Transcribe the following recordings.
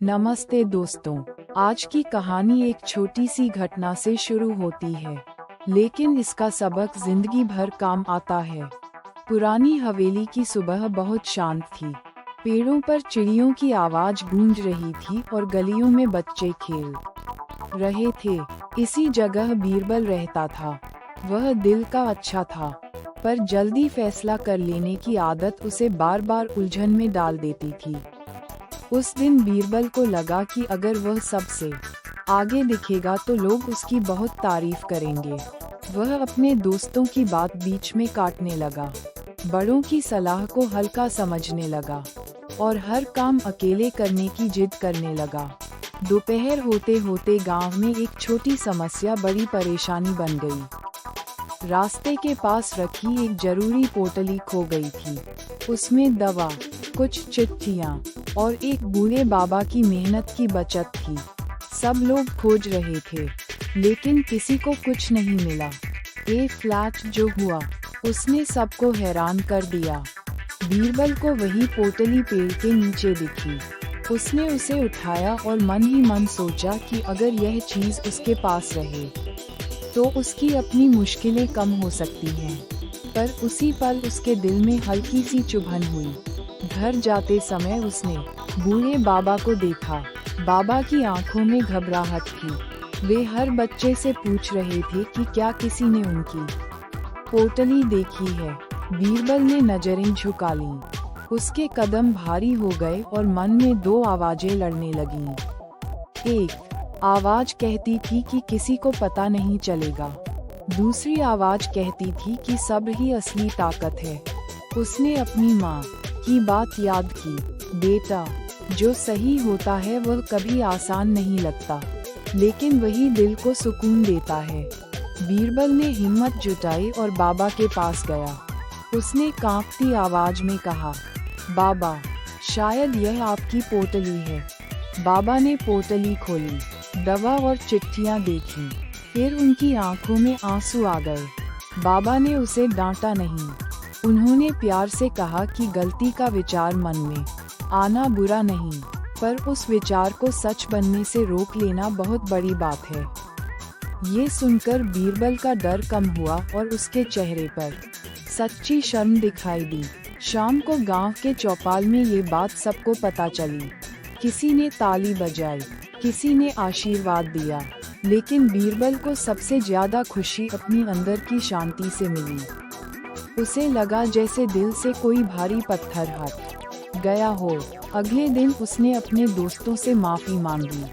नमस्ते दोस्तों, आज की कहानी एक छोटी सी घटना से शुरू होती है, लेकिन इसका सबक जिंदगी भर काम आता है। पुरानी हवेली की सुबह बहुत शांत थी। पेड़ों पर चिड़ियों की आवाज गूंज रही थी और गलियों में बच्चे खेल रहे थे। इसी जगह बीरबल रहता था। वह दिल का अच्छा था, पर जल्दी फैसला कर लेने की आदत उसे बार बार उलझन में डाल देती थी। उस दिन बीरबल को लगा कि अगर वह सबसे आगे दिखेगा तो लोग उसकी बहुत तारीफ करेंगे। वह अपने दोस्तों की बात बीच में काटने लगा, बड़ों की सलाह को हल्का समझने लगा और हर काम अकेले करने की जिद करने लगा। दोपहर होते होते गांव में एक छोटी समस्या बड़ी परेशानी बन गई। रास्ते के पास रखी एक जरूरी पोटली खो गई थी। उसमें दवा, कुछ चिट्ठियाँ और एक बूढ़े बाबा की मेहनत की बचत थी। सब लोग खोज रहे थे, लेकिन किसी को कुछ नहीं मिला। एक फ्लैट जो हुआ, उसने सबको हैरान कर दिया। बीरबल को वही पोटली पेड़ के नीचे दिखी। उसने उसे उठाया और मन ही मन सोचा कि अगर यह चीज उसके पास रहे तो उसकी अपनी मुश्किलें कम हो सकती हैं। पर उसी पल उसके दिल में हल्की सी चुभन हुई। घर जाते समय उसने बूढ़े बाबा को देखा। बाबा की आंखों में घबराहट थी। वे हर बच्चे से पूछ रहे थे कि क्या किसी ने उनकी पोटली देखी है। बीरबल ने नजरें झुका लीं। उसके कदम भारी हो गए और मन में दो आवाजें लड़ने लगीं। एक आवाज कहती थी कि किसी को पता नहीं चलेगा। दूसरी आवाज कहती थी कि सब्र ही असली ताकत है। उसने अपनी माँ की बात याद की, बेटा, जो सही होता है वह कभी आसान नहीं लगता, लेकिन वही दिल को सुकून देता है। बीरबल ने हिम्मत जुटाई और बाबा के पास गया। उसने कांपती आवाज में कहा, बाबा, शायद यह आपकी पोटली है। बाबा ने पोटली खोली, दवा और चिट्ठियां देखी। फिर उनकी आंखों में आंसू आ गए। बाबा ने उसे डांटा नहीं। उन्होंने प्यार से कहा कि गलती का विचार मन में आना बुरा नहीं, पर उस विचार को सच बनने से रोक लेना बहुत बड़ी बात है। ये सुनकर बीरबल का डर कम हुआ और उसके चेहरे पर सच्ची शर्म दिखाई दी। शाम को गांव के चौपाल में ये बात सबको पता चली। किसी ने ताली बजाई, किसी ने आशीर्वाद दिया, लेकिन बीरबल को सबसे ज्यादा खुशी अपनी अंदर की शांति से मिली। उसे लगा जैसे दिल से कोई भारी पत्थर हट गया हो। अगले दिन उसने अपने दोस्तों से माफी मांगी।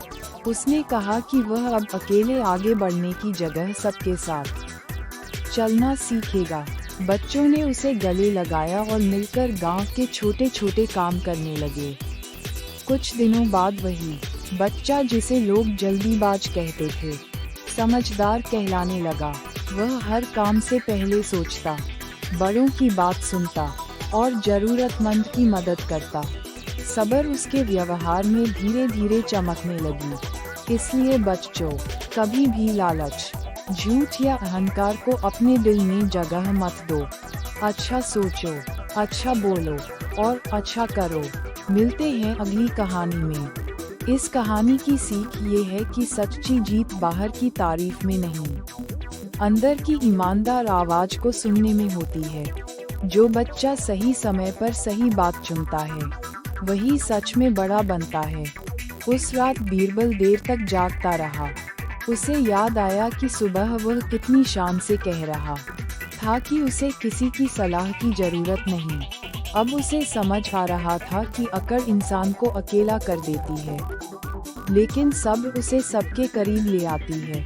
उसने कहा कि वह अब अकेले आगे बढ़ने की जगह सबके साथ चलना सीखेगा। बच्चों ने उसे गले लगाया और मिलकर गांव के छोटे छोटे काम करने लगे। कुछ दिनों बाद वही बच्चा जिसे लोग जल्दीबाज कहते थे, समझदार कहलाने लगा। वह हर काम से पहले सोचता, बड़ों की बात सुनता और जरूरतमंद की मदद करता। सब्र उसके व्यवहार में धीरे धीरे चमकने लगी। इसलिए बच्चों, कभी भी लालच, झूठ या अहंकार को अपने दिल में जगह मत दो। अच्छा सोचो, अच्छा बोलो और अच्छा करो। मिलते हैं अगली कहानी में। इस कहानी की सीख ये है कि सच्ची जीत बाहर की तारीफ में नहीं, अंदर की ईमानदार आवाज को सुनने में होती है। जो बच्चा सही समय पर सही बात चुनता है, वही सच में बड़ा बनता है। उस रात बीरबल देर तक जागता रहा। उसे याद आया कि सुबह वह कितनी शान से कह रहा था कि उसे किसी की सलाह की जरूरत नहीं। अब उसे समझ आ रहा था कि अकड़ इंसान को अकेला कर देती है, लेकिन सब्र उसे सबके करीब ले आती है।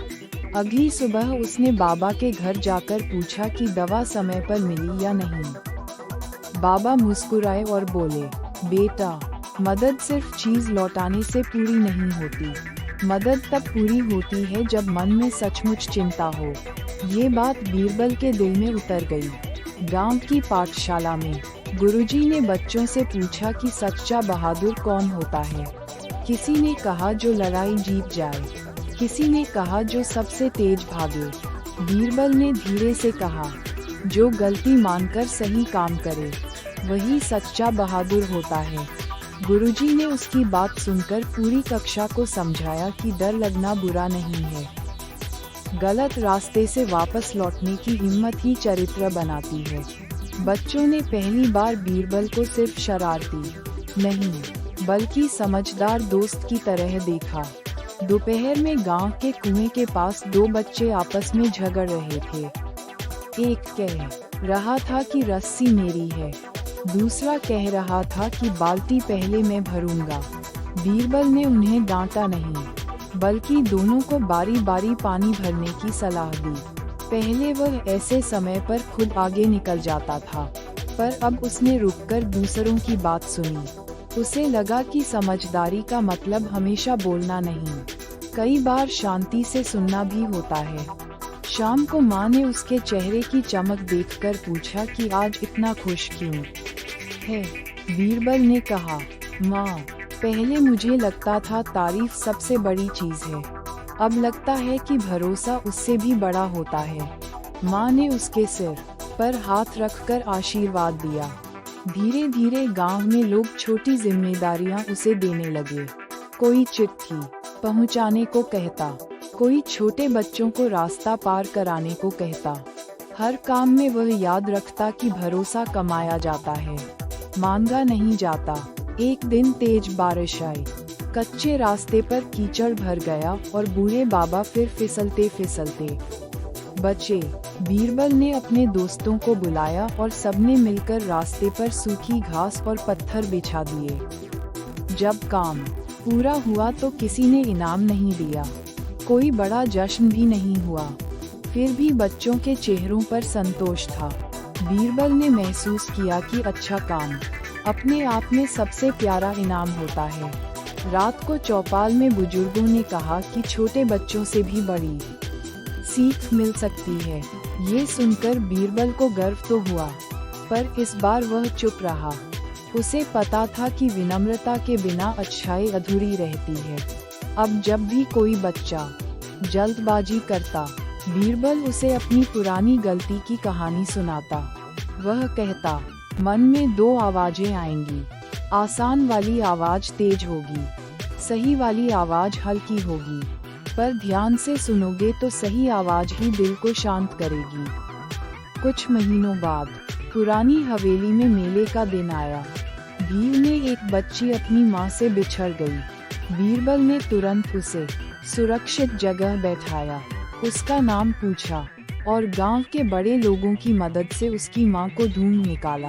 अगली सुबह उसने बाबा के घर जाकर पूछा कि दवा समय पर मिली या नहीं। बाबा मुस्कुराए और बोले, बेटा, मदद सिर्फ चीज लौटाने से पूरी नहीं होती। मदद तब पूरी होती है जब मन में सचमुच चिंता हो। ये बात बीरबल के दिल में उतर गई। गांव की पाठशाला में गुरुजी ने बच्चों से पूछा कि सच्चा बहादुर कौन होता है। किसी ने कहा जो लड़ाई जीत जाए, किसी ने कहा जो सबसे तेज भागे। बीरबल ने धीरे से कहा, जो गलती मानकर सही काम करे, वही सच्चा बहादुर होता है। गुरुजी ने उसकी बात सुनकर पूरी कक्षा को समझाया कि डर लगना बुरा नहीं है। गलत रास्ते से वापस लौटने की हिम्मत ही चरित्र बनाती है। बच्चों ने पहली बार बीरबल को सिर्फ शरारती नहीं, बल्कि समझदार दोस्त की तरह देखा। दोपहर में गांव के कुएं के पास दो बच्चे आपस में झगड़ रहे थे। एक कह रहा था कि रस्सी मेरी है, दूसरा कह रहा था कि बाल्टी पहले मैं भरूंगा। बीरबल ने उन्हें डांटा नहीं, बल्कि दोनों को बारी बारी पानी भरने की सलाह दी। पहले वह ऐसे समय पर खुद आगे निकल जाता था, पर अब उसने रुककर दूसरों की बात सुनी। उसे लगा कि समझदारी का मतलब हमेशा बोलना नहीं, कई बार शांति से सुनना भी होता है। शाम को माँ ने उसके चेहरे की चमक देखकर पूछा कि आज इतना खुश क्यों है? बीरबल ने कहा, माँ, पहले मुझे लगता था तारीफ सबसे बड़ी चीज है, अब लगता है कि भरोसा उससे भी बड़ा होता है। माँ ने उसके सिर पर हाथ रखकर आशीर्वाद दिया। धीरे धीरे गांव में लोग छोटी जिम्मेदारियां उसे देने लगे। कोई चिट्ठी पहुंचाने को कहता, कोई छोटे बच्चों को रास्ता पार कराने को कहता। हर काम में वह याद रखता कि भरोसा कमाया जाता है, मांगा नहीं जाता। एक दिन तेज बारिश आई, कच्चे रास्ते पर कीचड़ भर गया और बूढ़े बाबा फिर फिसलते फिसलते बचे। बीरबल ने अपने दोस्तों को बुलाया और सबने मिलकर रास्ते पर सूखी घास और पत्थर बिछा दिए। जब काम पूरा हुआ तो किसी ने इनाम नहीं दिया, कोई बड़ा जश्न भी नहीं हुआ, फिर भी बच्चों के चेहरों पर संतोष था। बीरबल ने महसूस किया कि अच्छा काम अपने आप में सबसे प्यारा इनाम होता है। रात को चौपाल में बुजुर्गों ने कहा कि छोटे बच्चों से भी बड़ी सीख मिल सकती है। ये सुनकर बीरबल को गर्व तो हुआ, पर इस बार वह चुप रहा। उसे पता था कि विनम्रता के बिना अच्छाई अधूरी रहती है। अब जब भी कोई बच्चा जल्दबाजी करता, बीरबल उसे अपनी पुरानी गलती की कहानी सुनाता। वह कहता, मन में दो आवाजें आएंगी, आसान वाली आवाज तेज होगी, सही वाली आवाज हल्की होगी, पर ध्यान से सुनोगे तो सही आवाज ही दिल को शांत करेगी। कुछ महीनों बाद पुरानी हवेली में मेले का दिन आया। भीड़ में एक बच्ची अपनी माँ से बिछड़ गई। बीरबल ने तुरंत उसे सुरक्षित जगह बैठाया, उसका नाम पूछा और गांव के बड़े लोगों की मदद से उसकी माँ को ढूंढ निकाला।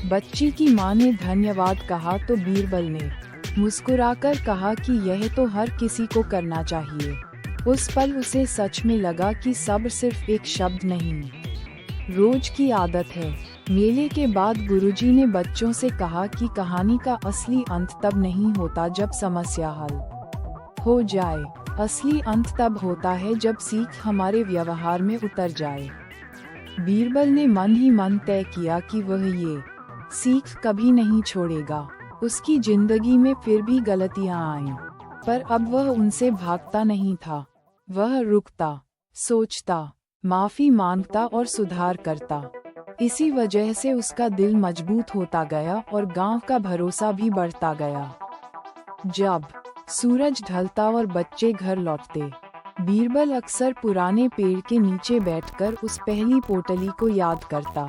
बच्ची की माँ ने धन्यवाद कहा तो बीरबल ने मुस्कुराकर कहा कि यह तो हर किसी को करना चाहिए। उस पल उसे सच में लगा कि सब्र सिर्फ एक शब्द नहीं, रोज की आदत है। मेले के बाद गुरुजी ने बच्चों से कहा कि कहानी का असली अंत तब नहीं होता जब समस्या हल हो जाए, असली अंत तब होता है जब सीख हमारे व्यवहार में उतर जाए। बीरबल ने मन ही मन तय किया कि वह ये सीख कभी नहीं छोड़ेगा। उसकी जिंदगी में फिर भी गलतियां आईं, पर अब वह उनसे भागता नहीं था। वह रुकता, सोचता, माफी मांगता और सुधार करता। इसी वजह से उसका दिल मजबूत होता गया और गांव का भरोसा भी बढ़ता गया। जब सूरज ढलता और बच्चे घर लौटते, बीरबल अक्सर पुराने पेड़ के नीचे बैठकर उस पहली पोटली को याद करता।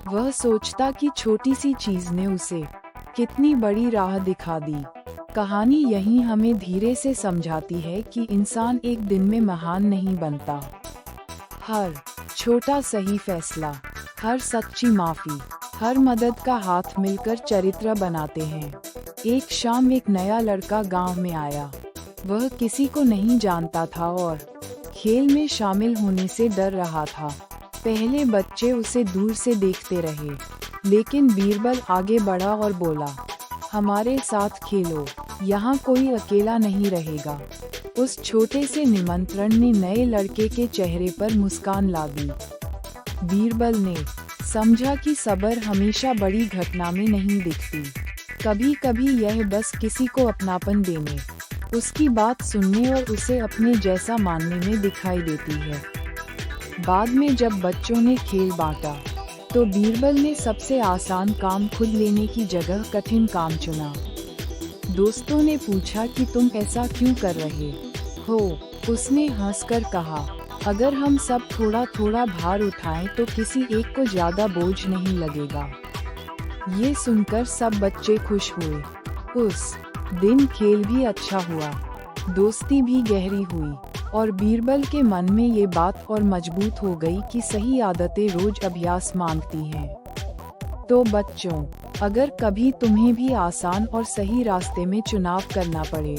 वह सोचता कि छोटी सी चीज ने उसे कितनी बड़ी राह दिखा दी। कहानी यही हमें धीरे से समझाती है कि इंसान एक दिन में महान नहीं बनता। हर छोटा सही फैसला, हर सच्ची माफी, हर मदद का हाथ मिलकर चरित्र बनाते हैं। एक शाम एक नया लड़का गांव में आया। वह किसी को नहीं जानता था और खेल में शामिल होने से डर रहा था। पहले बच्चे उसे दूर से देखते रहे, लेकिन बीरबल आगे बढ़ा और बोला, हमारे साथ खेलो, यहाँ कोई अकेला नहीं रहेगा। उस छोटे से निमंत्रण ने नए लड़के के चेहरे पर मुस्कान ला दी। बीरबल ने समझा कि सब्र हमेशा बड़ी घटना में नहीं दिखती, कभी कभी यह बस किसी को अपनापन देने, उसकी बात सुनने और उसे अपने जैसा मानने में दिखाई देती है। बाद में जब बच्चों ने खेल बांटा तो बीरबल ने सबसे आसान काम खुद लेने की जगह कठिन काम चुना। दोस्तों ने पूछा कि तुम ऐसा क्यों कर रहे हो? उसने हंसकर कहा, अगर हम सब थोड़ा थोड़ा भार उठाएं तो किसी एक को ज्यादा बोझ नहीं लगेगा। ये सुनकर सब बच्चे खुश हुए। उस दिन खेल भी अच्छा हुआ, दोस्ती भी गहरी हुई और बीरबल के मन में ये बात और मजबूत हो गई कि सही आदतें रोज अभ्यास मांगती हैं। तो बच्चों, अगर कभी तुम्हें भी आसान और सही रास्ते में चुनाव करना पड़े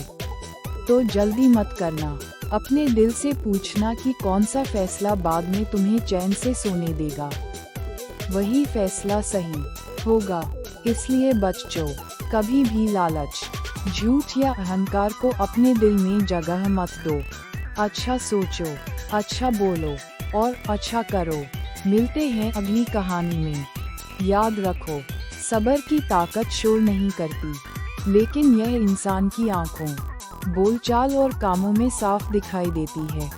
तो जल्दी मत करना। अपने दिल से पूछना कि कौन सा फैसला बाद में तुम्हें चैन से सोने देगा। वही फैसला सही होगा। इसलिए बच्चों, कभी भी लालच, झूठ या अहंकार को अपने दिल में जगह मत दो। अच्छा सोचो, अच्छा बोलो और अच्छा करो। मिलते हैं अगली कहानी में। याद रखो, सब्र की ताकत शोर नहीं करती, लेकिन यह इंसान की आंखों, बोलचाल और कामों में साफ दिखाई देती है।